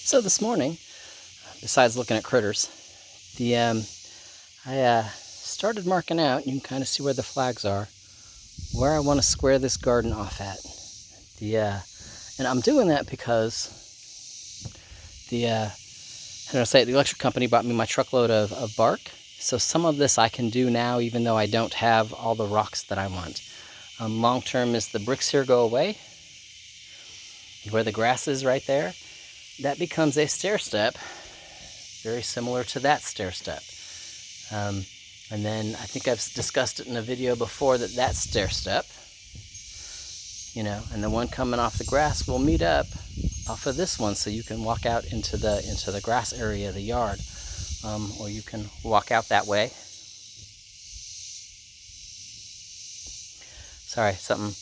So this morning, besides looking at critters, I started marking out. You can kind of see where the flags are, where I want to square this garden off at. And I'm doing that because the electric company bought me my truckload of bark. So some of this I can do now, even though I don't have all the rocks that I want. Long term, as the bricks here go away, where the grass is right there, that becomes a stair step, very similar to that stair step. And then I think I've discussed it in a video before that stair step, and the one coming off the grass will meet up off of this one, so you can walk out into the grass area of the yard, or you can walk out that way. Sorry, something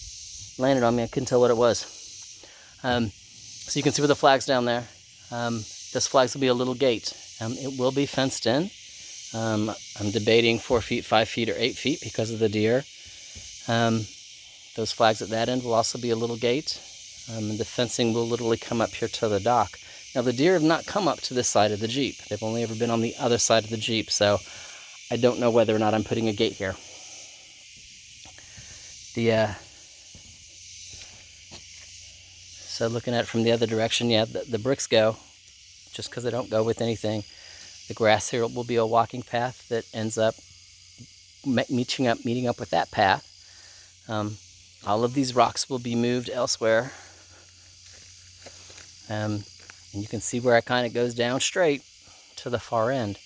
landed on me. I couldn't tell what it was. So you can see with the flags down there. This flags will be a little gate. It will be fenced in. I'm debating 4 feet, 5 feet, or 8 feet because of the deer. Those flags at that end will also be a little gate. And the fencing will literally come up here to the dock. Now the deer have not come up to this side of the Jeep. They've only ever been on the other side of the Jeep, so I don't know whether or not I'm putting a gate here. So looking at it from the other direction, yeah, the bricks go, just because they don't go with anything. The grass here will be a walking path that ends up meeting up with that path. All of these rocks will be moved elsewhere. And you can see where it kind of goes down straight to the far end.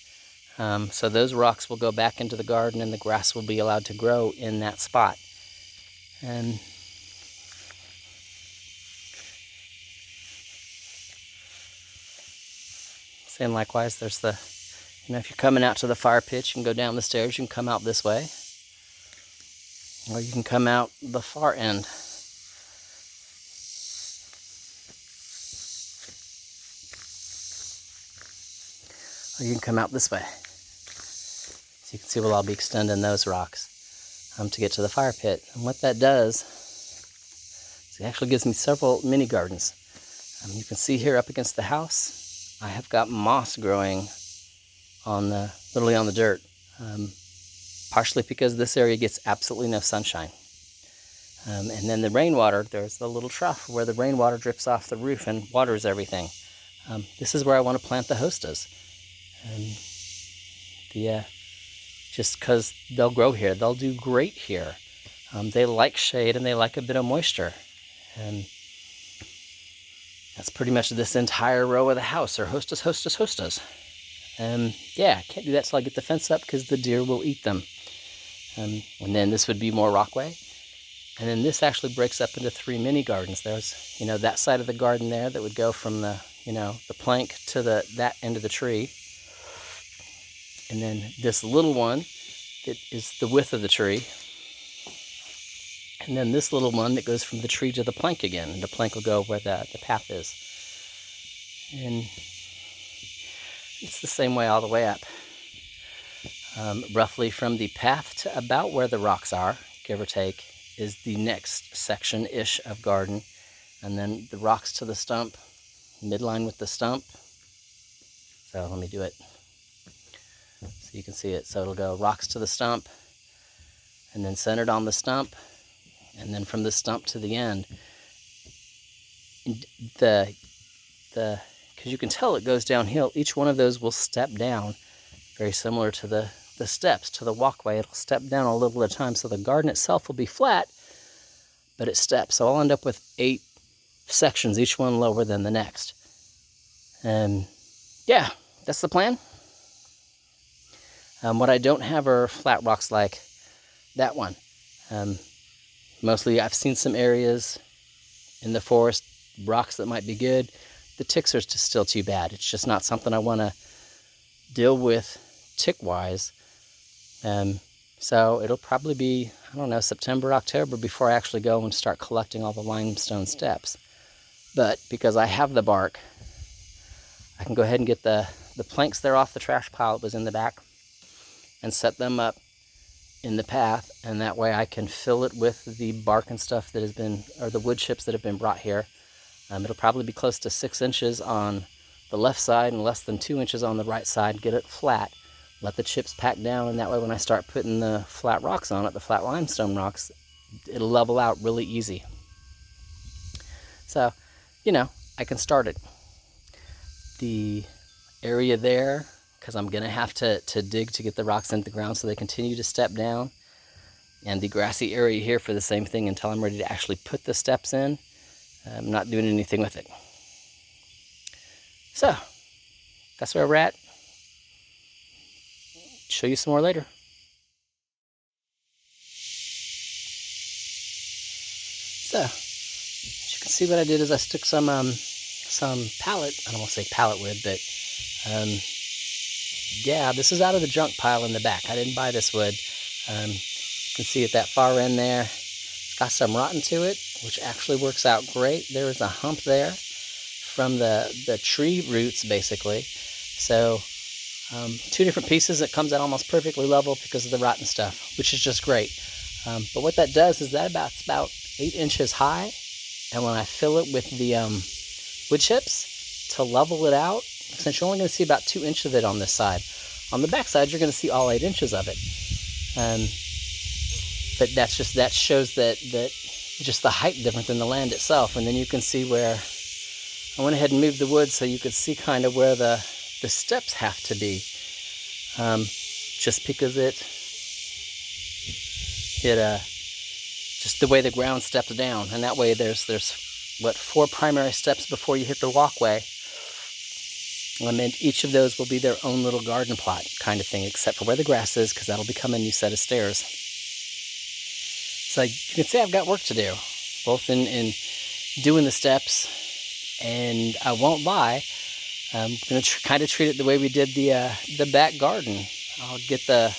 So those rocks will go back into the garden, and the grass will be allowed to grow in that spot. And same likewise, there's if you're coming out to the fire pit, you can go down the stairs, you can come out this way, or you can come out the far end. Or you can come out this way. So you can see I'll be extending those rocks to get to the fire pit. And what that does is it actually gives me several mini gardens. You can see here up against the house, I have got moss growing literally on the dirt, partially because this area gets absolutely no sunshine. And then the rainwater, there's the little trough where the rainwater drips off the roof and waters everything. This is where I want to plant the hostas. Just because they'll grow here, they'll do great here. They like shade and they like a bit of moisture. And that's pretty much this entire row of the house are hostas, hostas, hostas. Yeah, I can't do that till I get the fence up because the deer will eat them. And then this would be more rockway. And then this actually breaks up into 3 mini gardens. There's, that side of the garden there that would go from the plank to that end of the tree. And then this little one that is the width of the tree. And then this little one that goes from the tree to the plank again. And the plank will go where the path is. And it's the same way all the way up. Roughly from the path to about where the rocks are, give or take, is the next section-ish of garden. And then the rocks to the stump, midline with the stump. So let me do it so you can see it. So it'll go rocks to the stump, and then centered on the stump, and then from the stump to the end. Because you can tell it goes downhill, each one of those will step down, very similar to the steps, to the walkway. It'll step down a little at a time, so the garden itself will be flat, but it steps. So I'll end up with 8 sections, each one lower than the next. And yeah, that's the plan. What I don't have are flat rocks like that one. Mostly I've seen some areas in the forest, rocks that might be good. The ticks are still too bad. It's just not something I want to deal with tick-wise. So it'll probably be, September, October before I actually go and start collecting all the limestone steps. But because I have the bark, I can go ahead and get the planks there off the trash pile that was in the back and set them up in the path, and that way I can fill it with the bark and stuff that has been, or the wood chips that have been brought here. It'll probably be close to 6 inches on the left side and less than 2 inches on the right side, get it flat. Let the chips pack down, and that way when I start putting the flat rocks on it, the flat limestone rocks, it'll level out really easy. So, you know, I can start it. The area there, because I'm going to have to dig to get the rocks into the ground so they continue to step down. And the grassy area here for the same thing until I'm ready to actually put the steps in. I'm not doing anything with it. So, that's where we're at. Show you some more later. So, as you can see, what I did is I stuck some pallet, I don't want to say pallet wood, but yeah, this is out of the junk pile in the back. I didn't buy this wood. You can see at that far end there, it's got some rotten to it, which actually works out great. There is a hump there from the tree roots, basically. So 2 different pieces, it comes out almost perfectly level because of the rotten stuff, which is just great. But what that does is that it's about 8 inches high, and when I fill it with the wood chips to level it out, since you're only going to see about 2 inches of it on this side, on the back side you're going to see all 8 inches of it. But that shows that just the height different than the land itself. And then you can see where I went ahead and moved the wood so you could see kind of where the steps have to be, just because just the way the ground steps down, and that way there's what, 4 primary steps before you hit the walkway, and each of those will be their own little garden plot kind of thing, except for where the grass is, because that'll become a new set of stairs. So you can see I've got work to do, both in doing the steps, and I won't lie, I'm going to kind of treat it the way we did the back garden. I'll get the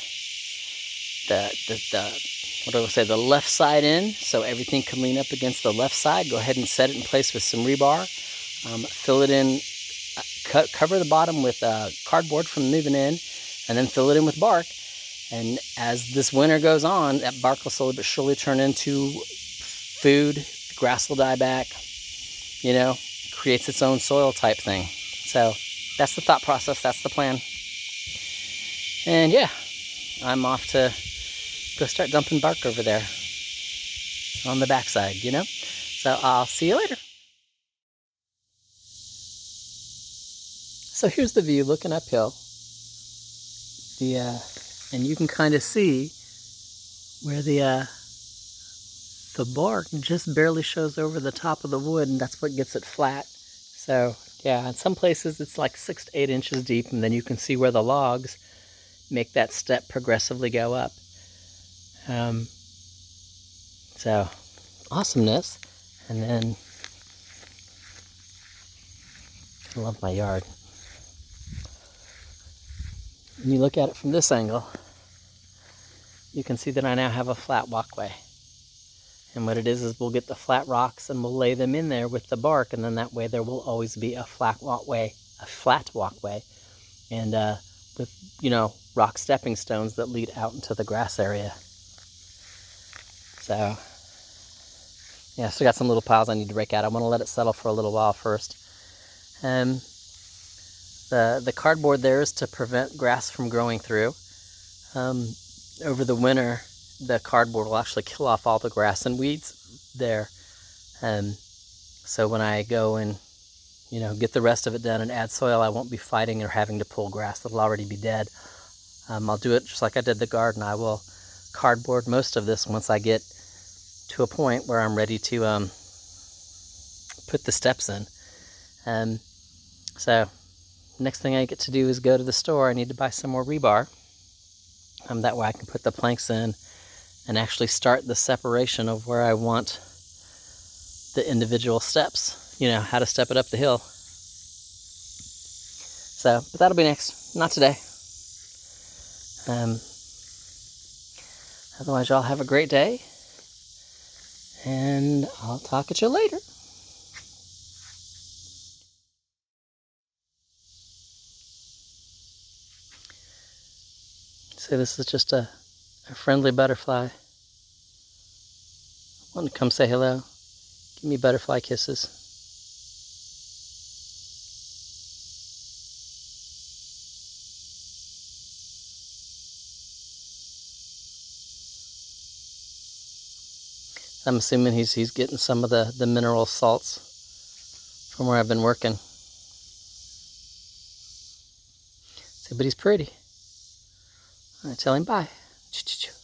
left side in, so everything can lean up against the left side. Go ahead and set it in place with some rebar. Fill it in, cover the bottom with cardboard from moving in, and then fill it in with bark. And as this winter goes on, that bark will slowly but surely turn into food. The grass will die back, you know, creates its own soil type thing. So that's the thought process, that's the plan. And yeah, I'm off to go start dumping bark over there on the backside, you know? So I'll see you later. So here's the view looking uphill. And you can kind of see where the bark just barely shows over the top of the wood, and that's what gets it flat. So yeah, in some places it's like 6 to 8 inches deep, and then you can see where the logs make that step progressively go up. So awesomeness. And then I love my yard. When you look at it from this angle, you can see that I now have a flat walkway. And what it is we'll get the flat rocks and we'll lay them in there with the bark, and then that way there will always be a flat walkway, and with, you know, rock stepping stones that lead out into the grass area. So yeah, still got some little piles I need to rake out. I want to let it settle for a little while first. The cardboard there is to prevent grass from growing through. Over the winter, the cardboard will actually kill off all the grass and weeds there. So when I go and, you know, get the rest of it done and add soil, I won't be fighting or having to pull grass. It'll already be dead. I'll do it just like I did the garden. I will cardboard most of this once I get to a point where I'm ready to put the steps in. So next thing I get to do is go to the store. I need to buy some more rebar. That way I can put the planks in and actually start the separation of where I want the individual steps, you know, how to step it up the hill. So, but that'll be next, not today. Otherwise, y'all have a great day, and I'll talk at you later. So this is just a friendly butterfly. Want to come say hello? Give me butterfly kisses. So I'm assuming he's getting some of the mineral salts from where I've been working. So, but he's pretty. I tell him bye. Ch-ch-ch.